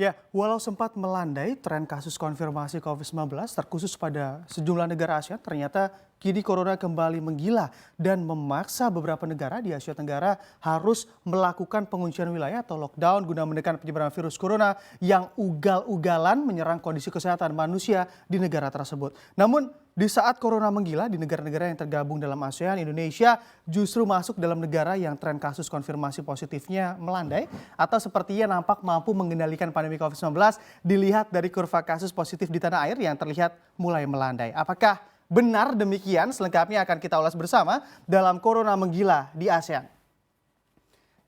Ya, walau sempat melandai, tren kasus konfirmasi COVID-19 terkhusus pada sejumlah negara Asia, ternyata kini corona kembali menggila dan memaksa beberapa negara di Asia Tenggara harus melakukan penguncian wilayah atau lockdown guna menekan penyebaran virus corona yang ugal-ugalan menyerang kondisi kesehatan manusia di negara tersebut. Namun, di saat corona menggila di negara-negara yang tergabung dalam ASEAN, Indonesia justru masuk dalam negara yang tren kasus konfirmasi positifnya melandai atau sepertinya nampak mampu mengendalikan pandemi COVID-19 dilihat dari kurva kasus positif di tanah air yang terlihat mulai melandai. Apakah benar demikian? Selengkapnya akan kita ulas bersama dalam Corona Menggila di ASEAN.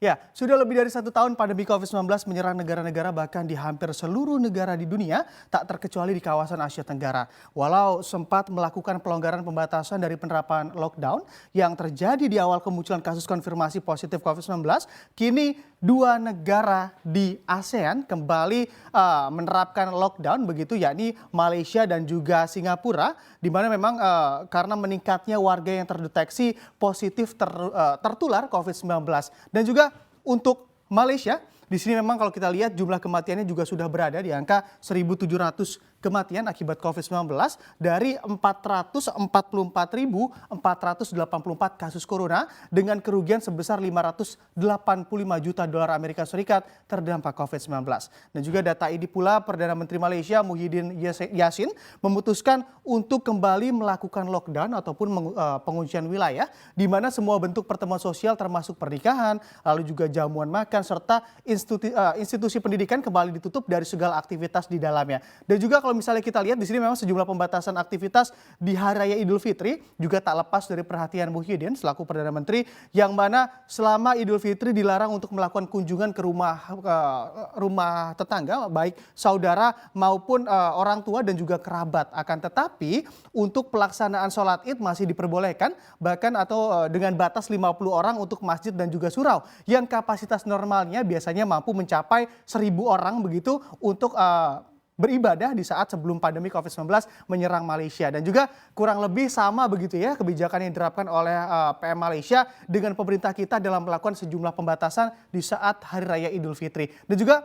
Ya, sudah lebih dari 1 tahun pandemi COVID-19 menyerang negara-negara bahkan di hampir seluruh negara di dunia, tak terkecuali di kawasan Asia Tenggara. Walau sempat melakukan pelonggaran pembatasan dari penerapan lockdown yang terjadi di awal kemunculan kasus konfirmasi positif COVID-19, kini dua negara di ASEAN kembali menerapkan lockdown begitu, yakni Malaysia dan juga Singapura, di mana memang karena meningkatnya warga yang terdeteksi positif tertular COVID-19. Dan juga untuk Malaysia, di sini memang kalau kita lihat jumlah kematiannya juga sudah berada di angka 1.700 kematian akibat COVID-19 dari 444.484 kasus corona dengan kerugian sebesar 585 juta dolar Amerika Serikat terdampak COVID-19. Dan juga data ini pula Perdana Menteri Malaysia Muhyiddin Yassin memutuskan untuk kembali melakukan lockdown ataupun penguncian wilayah di mana semua bentuk pertemuan sosial termasuk pernikahan, lalu juga jamuan makan serta institusi pendidikan kembali ditutup dari segala aktivitas di dalamnya. Dan juga kalau misalnya kita lihat di sini memang sejumlah pembatasan aktivitas di Hari Raya Idul Fitri juga tak lepas dari perhatian Muhyiddin selaku Perdana Menteri, yang mana selama Idul Fitri dilarang untuk melakukan kunjungan ke rumah tetangga baik saudara maupun orang tua dan juga kerabat. Akan tetapi untuk pelaksanaan sholat Id masih diperbolehkan bahkan atau dengan batas 50 orang untuk masjid dan juga surau yang kapasitas normalnya biasanya mampu mencapai 1.000 orang begitu untuk beribadah di saat sebelum pandemi COVID-19 menyerang Malaysia. Dan juga kurang lebih sama begitu ya kebijakan yang diterapkan oleh PM Malaysia dengan pemerintah kita dalam melakukan sejumlah pembatasan di saat Hari Raya Idul Fitri. Dan juga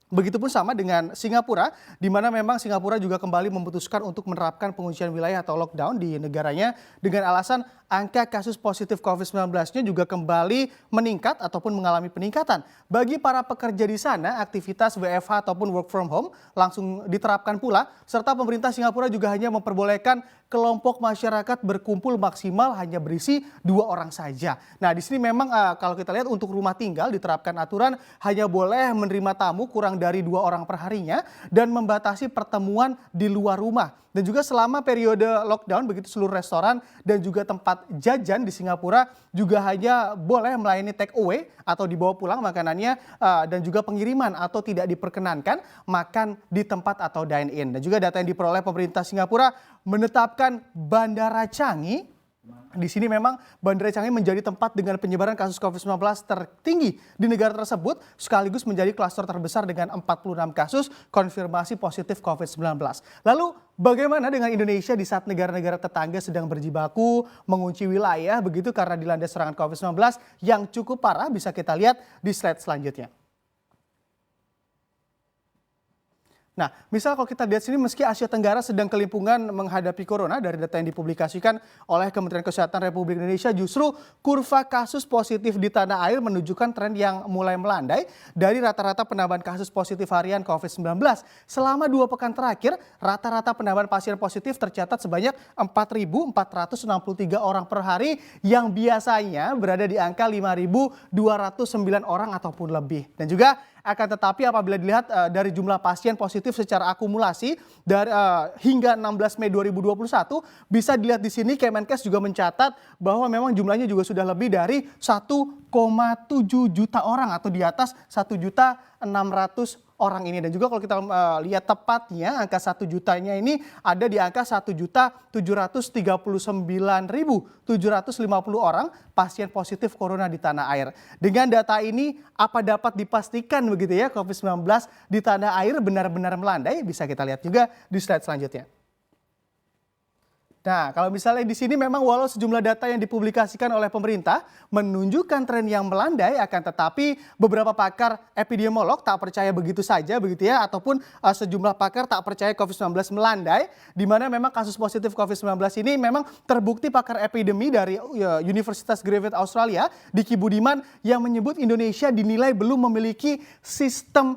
begitupun sama dengan Singapura, di mana memang Singapura juga kembali memutuskan untuk menerapkan penguncian wilayah atau lockdown di negaranya dengan alasan angka kasus positif COVID-19-nya juga kembali meningkat ataupun mengalami peningkatan. Bagi para pekerja di sana, aktivitas WFH ataupun work from home langsung diterapkan pula, serta pemerintah Singapura juga hanya memperbolehkan kelompok masyarakat berkumpul maksimal hanya berisi 2 orang saja. Nah, di sini memang kalau kita lihat untuk rumah tinggal diterapkan aturan hanya boleh menerima tamu kurang dari 2 orang per harinya dan membatasi pertemuan di luar rumah. Dan juga selama periode lockdown begitu seluruh restoran dan juga tempat jajan di Singapura juga hanya boleh melayani take away atau dibawa pulang makanannya dan juga pengiriman atau tidak diperkenankan makan di tempat atau dine in. Dan juga data yang diperoleh pemerintah Singapura menetapkan Bandara Changi. Di sini memang Bandara Changi menjadi tempat dengan penyebaran kasus COVID-19 tertinggi di negara tersebut sekaligus menjadi klaster terbesar dengan 46 kasus konfirmasi positif COVID-19. Lalu bagaimana dengan Indonesia di saat negara-negara tetangga sedang berjibaku mengunci wilayah begitu karena dilanda serangan COVID-19 yang cukup parah? Bisa kita lihat di slide selanjutnya. Nah, misal kalau kita lihat sini meski Asia Tenggara sedang kelimpungan menghadapi corona, dari data yang dipublikasikan oleh Kementerian Kesehatan Republik Indonesia justru kurva kasus positif di tanah air menunjukkan tren yang mulai melandai dari rata-rata penambahan kasus positif harian COVID-19. Selama 2 pekan terakhir, rata-rata penambahan pasien positif tercatat sebanyak 4.463 orang per hari yang biasanya berada di angka 5.209 orang ataupun lebih. Dan juga akan tetapi apabila dilihat dari jumlah pasien positif secara akumulasi dari hingga 16 Mei 2021 bisa dilihat di sini Kemenkes juga mencatat bahwa memang jumlahnya juga sudah lebih dari 1,7 juta orang atau di atas 1.600.000 orang ini. Dan juga kalau kita lihat tepatnya angka 1 jutanya ini ada di angka 1.739.750 orang pasien positif corona di tanah air. Dengan data ini apa dapat dipastikan begitu ya COVID-19 di tanah air benar-benar melandai? Bisa kita lihat juga di slide selanjutnya. Nah, kalau misalnya di sini memang walau sejumlah data yang dipublikasikan oleh pemerintah menunjukkan tren yang melandai, akan tetapi beberapa pakar epidemiolog tak percaya begitu saja begitu ya, ataupun sejumlah pakar tak percaya COVID-19 melandai, di mana memang kasus positif COVID-19 ini memang terbukti pakar epidemi dari Universitas Griffith Australia, Diki Budiman, yang menyebut Indonesia dinilai belum memiliki sistem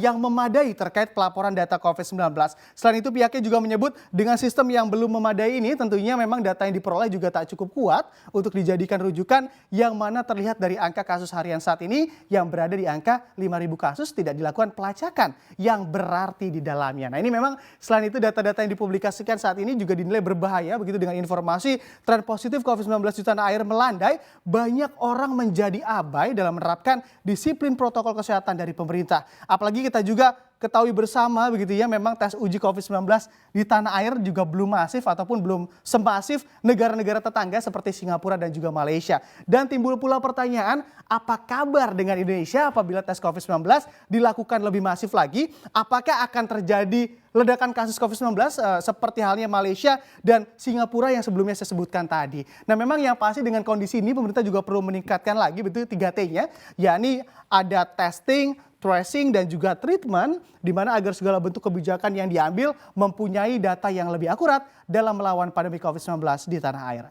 yang memadai terkait pelaporan data COVID-19. Selain itu pihaknya juga menyebut dengan sistem yang belum memadai ini tentunya memang data yang diperoleh juga tak cukup kuat untuk dijadikan rujukan, yang mana terlihat dari angka kasus harian saat ini yang berada di angka 5.000 kasus tidak dilakukan pelacakan yang berarti di dalamnya. Nah, ini memang selain itu data-data yang dipublikasikan saat ini juga dinilai berbahaya begitu, dengan informasi tren positif COVID-19 di tanah air melandai, banyak orang menjadi abai dalam menerapkan disiplin protokol kesehatan dari pemerintah. Apalagi kita juga ketahui bersama begitu ya, memang tes uji COVID-19 di tanah air juga belum masif ataupun belum semasif negara-negara tetangga seperti Singapura dan juga Malaysia. Dan timbul pula pertanyaan, apa kabar dengan Indonesia apabila tes COVID-19 dilakukan lebih masif lagi? Apakah akan terjadi ledakan kasus COVID-19 seperti halnya Malaysia dan Singapura yang sebelumnya saya sebutkan tadi? Nah, memang yang pasti dengan kondisi ini pemerintah juga perlu meningkatkan lagi betul 3T-nya, yakni ada testing, tracing, dan juga treatment, di mana agar segala bentuk kebijakan yang diambil mempunyai data yang lebih akurat dalam melawan pandemi COVID-19 di tanah air.